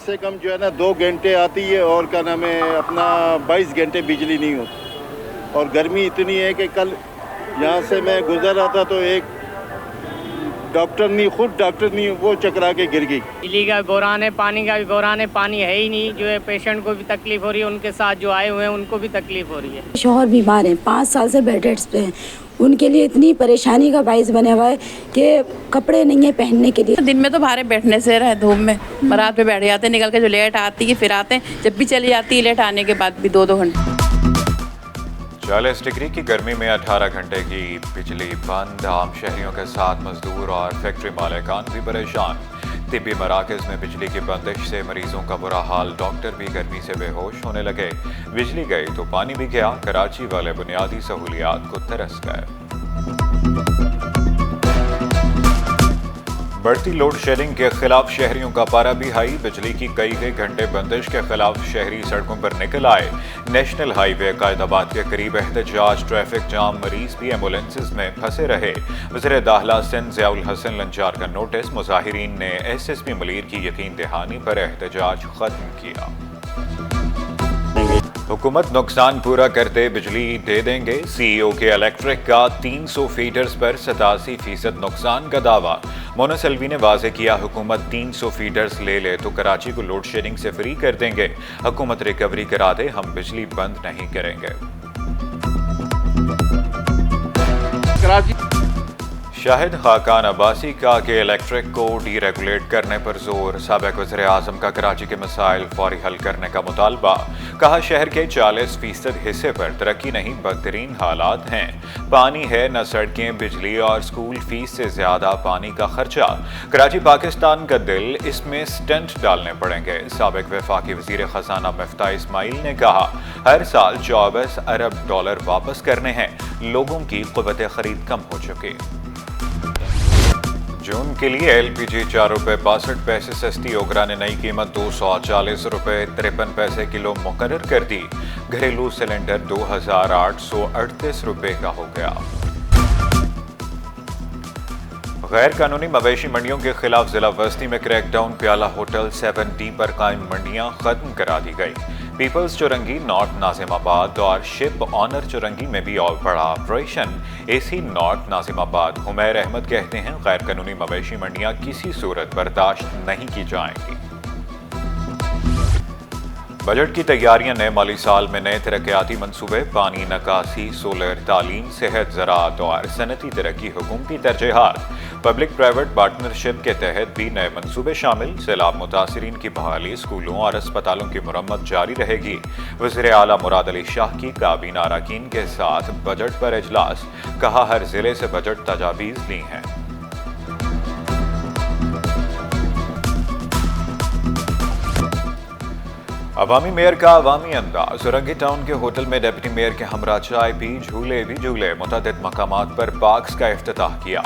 से कम जो है ना 2 घंटे आती है और क्या नाम है अपना 22 घंटे बिजली नहीं होती। और गर्मी इतनी है कि कल यहाँ से मैं गुजर रहा था तो एक खुद डॉक्टर नहीं वो चकरा के गिर गई। बिजली का गौरान है, पानी का भी गौरान है, पानी है ही नहीं। जो है पेशेंट को भी तकलीफ हो रही है, उनके साथ जो आए हुए हैं उनको भी तकलीफ हो रही है। शौहर बीमार हैं, 5 साल से बेड रेस्ट पे हैं, उनके लिए इतनी परेशानी का बाइस बने हुआ है कि कपड़े नहीं है पहनने के लिए। दिन में तो बाहर बैठने से रहे धूप में, रात पे बैठ जाते, निकल के जो लेट आती है फिर आते हैं, जब भी चली जाती है लेट आने के बाद भी 2-2 घंटे। 40 डिग्री की गर्मी में 18 घंटे की बिजली बंद। आम शहरियों के साथ मजदूर और फैक्ट्री मालिकान भी परेशान। तिब्बी मराकज़ में बिजली की बंदिश से मरीजों का बुरा हाल, डॉक्टर भी गर्मी से बेहोश होने लगे। बिजली गई तो पानी भी गया, कराची वाले बुनियादी सहूलियात को तरस गए। बढ़ती लोड शेडिंग के खिलाफ शहरियों का पारा भी हाई। बिजली की कई घंटे बंदिश के खिलाफ शहरी सड़कों पर निकल आए। नेशनल हाईवे कायदाबाद के करीब एहतजाज, ट्रैफिक जाम, मरीज भी एम्बुलेंसेज में फंसे रहे। वज़ीर दाखिला सिंध ज़ियाउल हसन लंचार का नोटिस, मुजाहिरीन ने SSP मुलीर की यकीन दहानी पर एहतजाज खत्म किया। हुकूमत नुकसान पूरा करते बिजली दे देंगे। CEO के इलेक्ट्रिक का 300 फीडर्स पर 87% नुकसान का दावा। मोनस अलवी ने वाज़े किया, हुकूमत 300 फीडर्स ले तो कराची को लोड शेडिंग से फ्री कर देंगे। हुकूमत रिकवरी करा दे, हम बिजली बंद नहीं करेंगे। शाहिद खाकान अब्बासी का कि इलेक्ट्रिक को डीरेगुलेट करने पर जोर। साबिक वज़ीर आज़म का कराची के मसाइल फौरी हल करने का मुतालबा। कहा, शहर के 40% हिस्से पर तरक्की नहीं, बदतरीन हालात हैं। पानी है न सड़कें, बिजली और स्कूल फीस से ज्यादा पानी का खर्चा। कराची पाकिस्तान का दिल, इसमें स्टंट डालने पड़ेंगे। साबिक वफाकी वज़ीर ख़ज़ाना मिफ्ताह इस्माइल ने कहा, हर साल 24 अरब डॉलर वापस करने हैं। लोगों की क़ुव्वत ख़रीद कम हो चुकी। जून के लिए LPG 4 रुपये 62 पैसे सस्ती। ओगरा ने नई कीमत 240 रुपये 53 पैसे किलो मुकर्रर कर दी। घरेलू सिलेंडर 2838 रुपये का हो गया। गैर कानूनी मवेशी मंडियों के खिलाफ जिला बस्ती में क्रैकडाउन। प्याला होटल 7D पर कायम मंडियां खत्म करा दी गई। पीपल्स चौरंगी, नॉर्थ नाजिमाबाद और शिप ऑनर चौरंगी में भी और बड़ा operation. AC north Nazimabad Humair Ahmed कहते हैं, गैर कानूनी मवेशी मंडियां किसी सूरत बर्दाश्त नहीं की जाएंगी। बजट की तैयारियां, नए माली साल में नए तरक्याती मंसूबे। पानी, नकासी, सोलर, तालीम, सेहत, ज़राअत और सनती तरक्की हुकूमती तरजीहात। पब्लिक प्राइवेट पार्टनरशिप के तहत भी नए मंसूबे शामिल। सैलाब मुतासरीन की बहाली, स्कूलों और अस्पतालों की मुरम्मत जारी रहेगी। वज़ीर आला मुराद अली शाह की काबीना अरकान के साथ बजट पर इजलास। कहा, हर जिले से बजट तजावीज़ ली हैं। अवामी मेयर का अवामी अंदाज। सुरंगी टाउन के होटल में डिप्टी मेयर के हमरा चाय पी, झूले भी झूले। मुतअद्दिद मकामात पर पार्क्स का इफ्तिताह किया।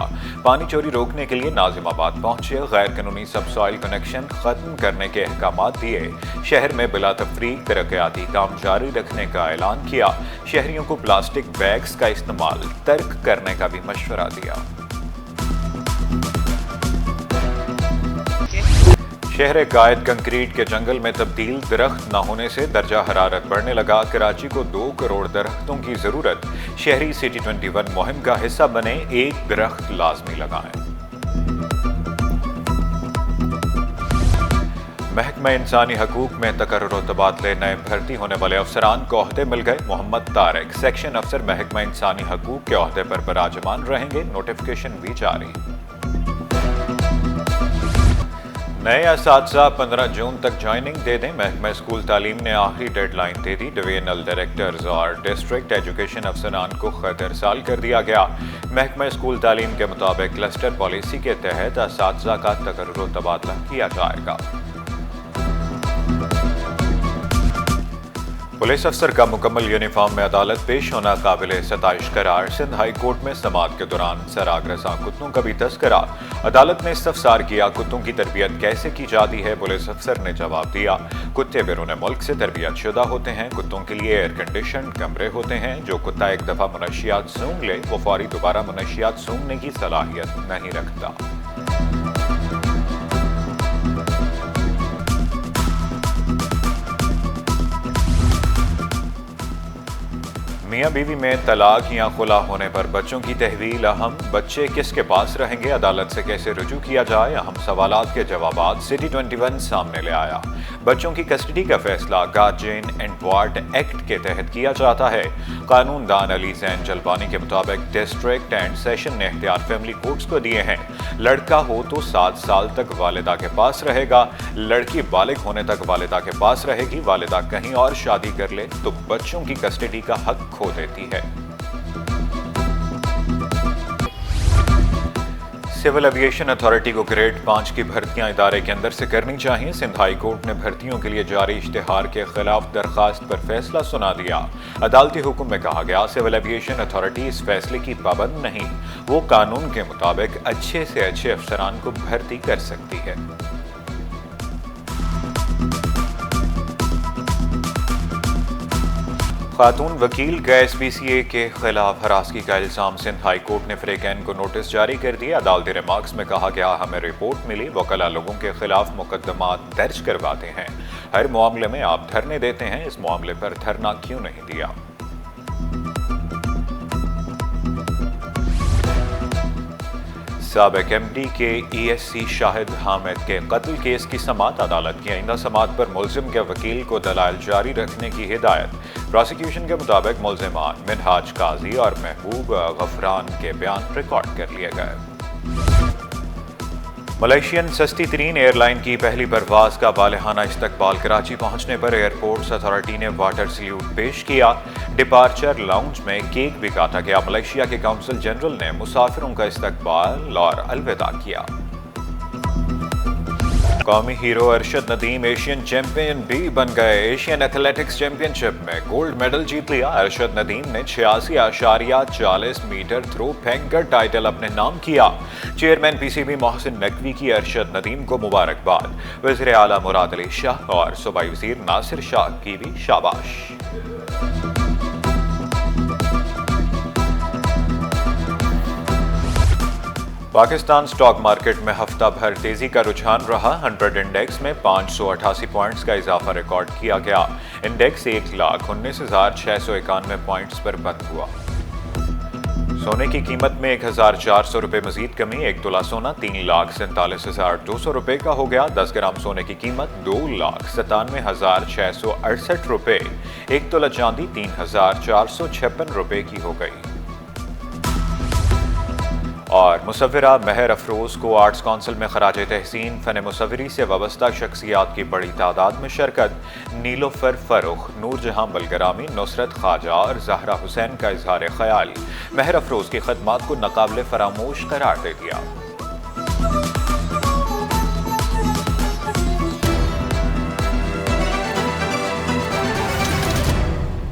पानी चोरी रोकने के लिए नाजिमाबाद पहुंचे। गैर कानूनी सबसॉइल कनेक्शन खत्म करने के अहकामात दिए। शहर में बिला तफरीक तरक्याती काम जारी रखने का ऐलान किया। शहरियों को प्लास्टिक बैग्स का इस्तेमाल तर्क करने का भी मशवरा दिया। शहर कायद कंक्रीट के जंगल में तब्दील। दरख्त न होने से दर्जा हरारत बढ़ने लगा। कराची को 2 करोड़ दरख्तों की जरूरत। शहरी सिटी 21 मुहिम का हिस्सा बने, 1 दरख्त लाजमी लगाएं। महकमा इंसानी हकूक में तकर्रुर और तबादले। नए भर्ती होने वाले अफसरान को ओहदे मिल गए। मोहम्मद तारिक सेक्शन अफसर महकमा इंसानी हकूक के ओहदे पर बराजमान रहेंगे। नोटिफिकेशन भी जारी। नए असातिज़ा 15 जून तक ज्वाइनिंग दे दें। महकमा स्कूल तालीम ने आखिरी डेडलाइन दे दी। डिवीजनल डायरेक्टर्स और डिस्ट्रिक्ट एजुकेशन अफसरान को खत इरसाल कर दिया गया। महकमा स्कूल तालीम के मुताबिक क्लस्टर पॉलिसी के तहत असातिज़ा का तकर्रुर तबादला किया जाएगा। पुलिस अफसर का मुकम्मल यूनिफॉर्म में अदालत पेश होना काबिल सताइश करार। सिंध हाई कोर्ट में समाअत के दौरान सरागरसा कुत्तों का भी तस्करा। अदालत ने इस्तफसार किया, कुत्तों की तरबियत कैसे की जाती है। पुलिस अफसर ने जवाब दिया, कुत्ते बैरून मुल्क से तरबियत शुदा होते हैं। कुत्तों के लिए एयर कंडीशन कमरे होते हैं। जो कुत्ता एक दफ़ा मुनशियात सूंघ ले वो फौरी दोबारा मुनशियात सूंघने की सलाहियत नहीं रखता। میاں بیوی میں طلاق یا خلا ہونے پر بچوں کی تحویل اہم، بچے کس کے پاس رہیں گے، عدالت سے کیسے رجوع کیا جائے، اہم سوالات کے جوابات سٹی 21 سامنے لے آیا۔ بچوں کی کسٹڈی کا فیصلہ گارجین اینڈ وارڈ ایکٹ کے تحت کیا جاتا ہے۔ قانون دان علی زین جلبانی کے مطابق ڈسٹرکٹ اینڈ سیشن نے اختیار فیملی کورٹس کو دیے ہیں۔ لڑکا ہو تو 7 سال تک والدہ کے پاس رہے گا، لڑکی بالغ ہونے تک والدہ کے پاس رہے گی۔ والدہ کہیں اور شادی کر لے تو بچوں کی کسٹڈی کا حق کھو دیتی ہے۔ سول ایویشن اتھارٹی کو گریڈ 5 کی بھرتیاں ادارے کے اندر سے کرنی چاہیے۔ سندھ ہائی کورٹ نے بھرتیوں کے لیے جاری اشتہار کے خلاف درخواست پر فیصلہ سنا دیا۔ عدالتی حکم میں کہا گیا سول ایویشن اتھارٹی اس فیصلے کی پابند نہیں، وہ قانون کے مطابق اچھے سے اچھے افسران کو بھرتی کر سکتی ہے۔ خاتون وکیل کا ایس پی سی اے کے خلاف ہراسگی کا الزام، سندھ ہائی کورٹ نے فریقین کو نوٹس جاری کر دیا۔ عدالتی ریمارکس میں کہا گیا ہمیں رپورٹ ملی، وکلاء لوگوں کے خلاف مقدمات درج کرواتے ہیں، ہر معاملے میں آپ دھرنے دیتے ہیں، اس معاملے پر دھرنا کیوں نہیں دیا؟ سابق ایم ڈی کے ای ایس سی شاہد حامد کے قتل کیس کی سماعت، عدالت کی آئندہ سماعت پر ملزم کے وکیل کو دلائل جاری رکھنے کی ہدایت۔ پروسیکیوشن کے مطابق ملزمان منہاج قاضی اور محبوب غفران کے بیان ریکارڈ کر لیے گئے۔ ملیشین سستی ترین ایئر لائن کی پہلی پرواز کا بالغانہ استقبال، کراچی پہنچنے پر ایئرپورٹس اتھارٹی نے واٹر سلیوٹ پیش کیا۔ ڈپارچر لاؤنج میں کیک بھی کاٹا گیا۔ ملیشیا کے کونسل جنرل نے مسافروں کا استقبال اور الوداع کیا۔ قومی hero Arshad Nadeem Asian champion بھی بن گئے۔ ایشین ایتھلیٹکس چیمپئن شپ میں گولڈ میڈل جیت لیا۔ ارشد ندیم نے 86.40 میٹر تھرو پھینک کر ٹائٹل اپنے نام کیا۔ Chairman P C B Mohsin Naqvi کی ارشد ندیم کو مبارکباد۔ وزیر اعلیٰ مراد علی شاہ اور صوبائی وزیر ناصر شاہ کی بھی شاباش۔ پاکستان سٹاک مارکیٹ میں ہفتہ بھر تیزی کا رجحان رہا۔ 100 انڈیکس میں 588 پوائنٹس کا اضافہ ریکارڈ کیا گیا۔ انڈیکس 1,19,691 پوائنٹس پر بند ہوا۔ سونے کی قیمت میں 1,400 روپے مزید کمی، 1 تولہ سونا 3,47,200 روپے کا ہو گیا۔ 10 گرام سونے کی قیمت 2,97,668 روپے، 1 تولہ چاندی 3,456 روپے کی ہو گئی۔ اور مصورہ مہر افروز کو آرٹس کونسل میں خراج تحسین، فن مصوری سے وابستہ شخصیات کی بڑی تعداد میں شرکت۔ نیلوفر فرخ، نور جہاں بلگرامی، نصرت خواجہ اور زہرا حسین کا اظہار خیال، مہر افروز کی خدمات کو ناقابل فراموش قرار دے دیا۔